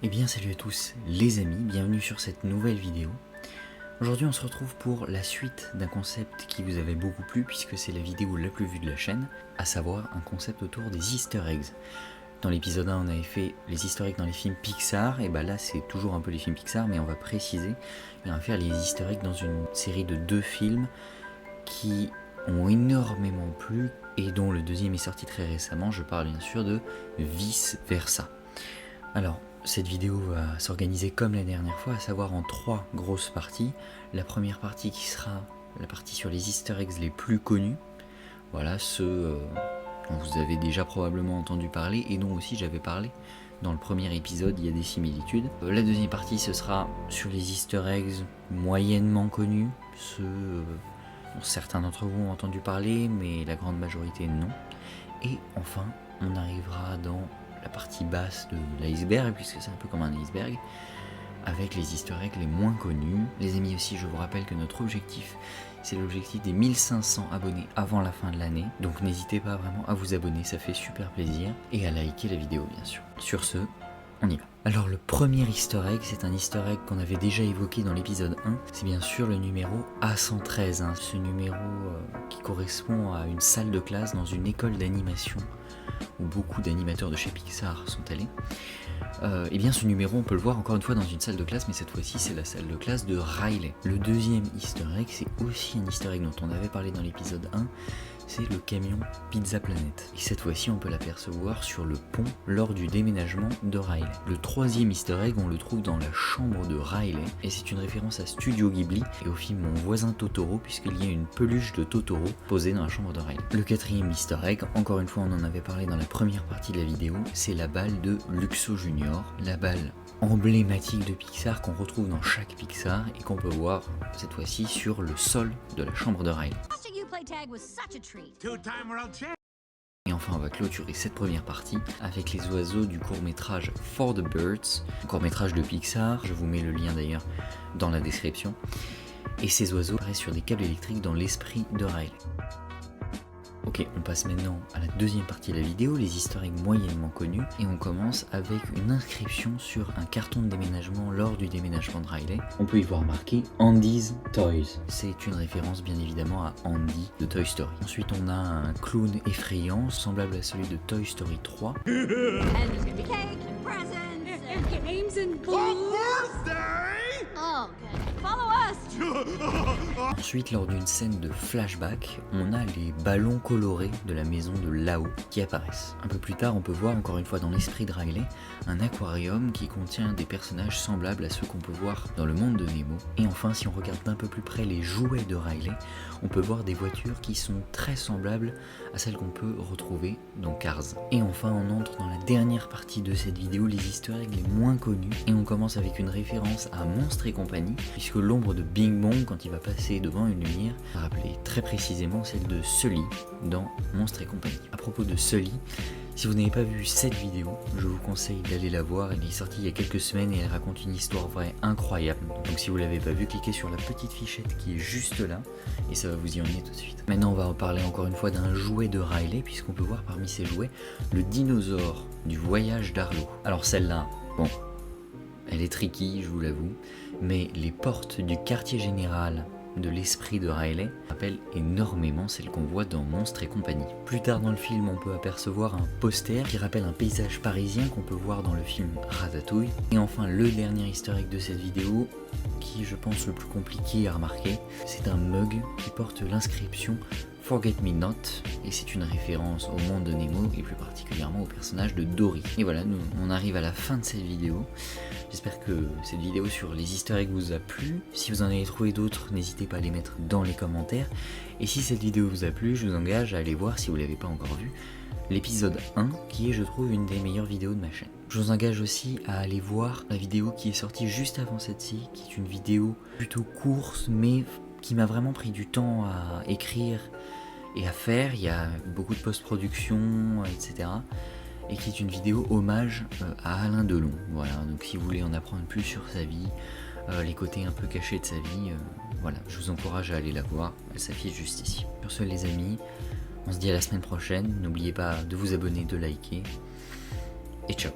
Eh bien salut à tous les amis, bienvenue sur cette nouvelle vidéo. Aujourd'hui on se retrouve pour la suite d'un concept qui vous avait beaucoup plu puisque c'est la vidéo la plus vue de la chaîne, à savoir un concept autour des easter eggs. Dans l'épisode 1 on avait fait les easter eggs dans les films Pixar, et bah là c'est toujours un peu les films Pixar mais on va préciser, et on va faire les easter eggs dans une série de 2 films qui ont énormément plu et dont le deuxième est sorti très récemment. Je parle bien sûr de Vice Versa. Alors, cette vidéo va s'organiser comme la dernière fois, à savoir en 3 grosses parties. La première partie qui sera la partie sur les easter eggs les plus connus. Voilà, ceux dont vous avez déjà probablement entendu parler et dont aussi j'avais parlé dans le premier épisode, il y a des similitudes. La deuxième partie, ce sera sur les easter eggs moyennement connus, ceux dont certains d'entre vous ont entendu parler, mais la grande majorité non. Et enfin, on arrivera dans la partie basse de l'iceberg, puisque c'est un peu comme un iceberg, avec les easter eggs les moins connus. Les amis aussi, je vous rappelle que notre objectif, c'est l'objectif des 1500 abonnés avant la fin de l'année. Donc n'hésitez pas vraiment à vous abonner, ça fait super plaisir. Et à liker la vidéo bien sûr. Sur ce, on y va. Alors le premier easter egg, c'est un easter egg qu'on avait déjà évoqué dans l'épisode 1. C'est bien sûr le numéro A113, ce numéro qui correspond à une salle de classe dans une école d'animation où beaucoup d'animateurs de chez Pixar sont allés. Et bien ce numéro on peut le voir encore une fois dans une salle de classe, mais cette fois-ci c'est la salle de classe de Riley. Le deuxième easter egg, c'est aussi un easter egg dont on avait parlé dans l'épisode 1, c'est le camion Pizza Planet. Et cette fois-ci on peut l'apercevoir sur le pont lors du déménagement de Riley. Le troisième easter egg, on le trouve dans la chambre de Riley, et c'est une référence à Studio Ghibli et au film Mon voisin Totoro, puisqu'il y a une peluche de Totoro posée dans la chambre de Riley. Le quatrième easter egg, encore une fois on en avait parlé dans la première partie de la vidéo, c'est la balle de Luxo Junior, la balle emblématique de Pixar qu'on retrouve dans chaque Pixar et qu'on peut voir cette fois-ci sur le sol de la chambre de Riley. Et enfin on va clôturer cette première partie avec les oiseaux du court-métrage For the Birds, court-métrage de Pixar, je vous mets le lien d'ailleurs dans la description. Et ces oiseaux apparaissent sur des câbles électriques dans l'esprit de Riley. Ok, on passe maintenant à la deuxième partie de la vidéo, les easter eggs moyennement connus, et on commence avec une inscription sur un carton de déménagement lors du déménagement de Riley. On peut y voir marqué Andy's Toys. C'est une référence bien évidemment à Andy de Toy Story. Ensuite on a un clown effrayant, semblable à celui de Toy Story 3. Ensuite, lors d'une scène de flashback, on a les ballons colorés de la maison de Lao qui apparaissent. Un peu plus tard, on peut voir encore une fois dans l'esprit de Riley un aquarium qui contient des personnages semblables à ceux qu'on peut voir dans le monde de Nemo. Et enfin, si on regarde d'un peu plus près les jouets de Riley, on peut voir des voitures qui sont très semblables à celles qu'on peut retrouver dans Cars. Et enfin, on entre dans la dernière partie de cette vidéo, les easter eggs les moins connus, et on commence avec une référence à Monstres et compagnie, puisque l'ombre de Bing Bong, quand il va passer devant une lumière, va rappeler très précisément celle de Sully dans Monstres et compagnie. À propos de Sully, si vous n'avez pas vu cette vidéo, je vous conseille d'aller la voir. Elle est sortie il y a quelques semaines et elle raconte une histoire vraie incroyable. Donc si vous ne l'avez pas vue, cliquez sur la petite fichette qui est juste là et ça va vous y emmener tout de suite. Maintenant on va reparler encore une fois d'un jouet de Riley, puisqu'on peut voir parmi ces jouets le dinosaure du voyage d'Arlo. Alors celle-là, bon, elle est tricky, je vous l'avoue, mais les portes du quartier général de l'esprit de Riley rappelle énormément celle qu'on voit dans Monstres et compagnie. Plus tard dans le film, on peut apercevoir un poster qui rappelle un paysage parisien qu'on peut voir dans le film Ratatouille. Et enfin, le dernier easter egg de cette vidéo, qui est je pense le plus compliqué à remarquer, c'est un mug qui porte l'inscription Forget Me Not, et c'est une référence au monde de Nemo et plus particulièrement au personnage de Dory. Et voilà, nous on arrive à la fin de cette vidéo. J'espère que cette vidéo sur les easter eggs vous a plu. Si vous en avez trouvé d'autres, n'hésitez pas à les mettre dans les commentaires. Et si cette vidéo vous a plu, je vous engage à aller voir, si vous ne l'avez pas encore vu, l'épisode 1, qui est je trouve une des meilleures vidéos de ma chaîne. Je vous engage aussi à aller voir la vidéo qui est sortie juste avant celle-ci, qui est une vidéo plutôt courte, mais qui m'a vraiment pris du temps à écrire et à faire. Il y a beaucoup de post-production, etc. Et qui est une vidéo hommage à Alain Delon. Voilà, donc si vous voulez en apprendre plus sur sa vie, les côtés un peu cachés de sa vie, voilà, je vous encourage à aller la voir, elle s'affiche juste ici. Sur ce les amis, on se dit à la semaine prochaine, n'oubliez pas de vous abonner, de liker, et ciao.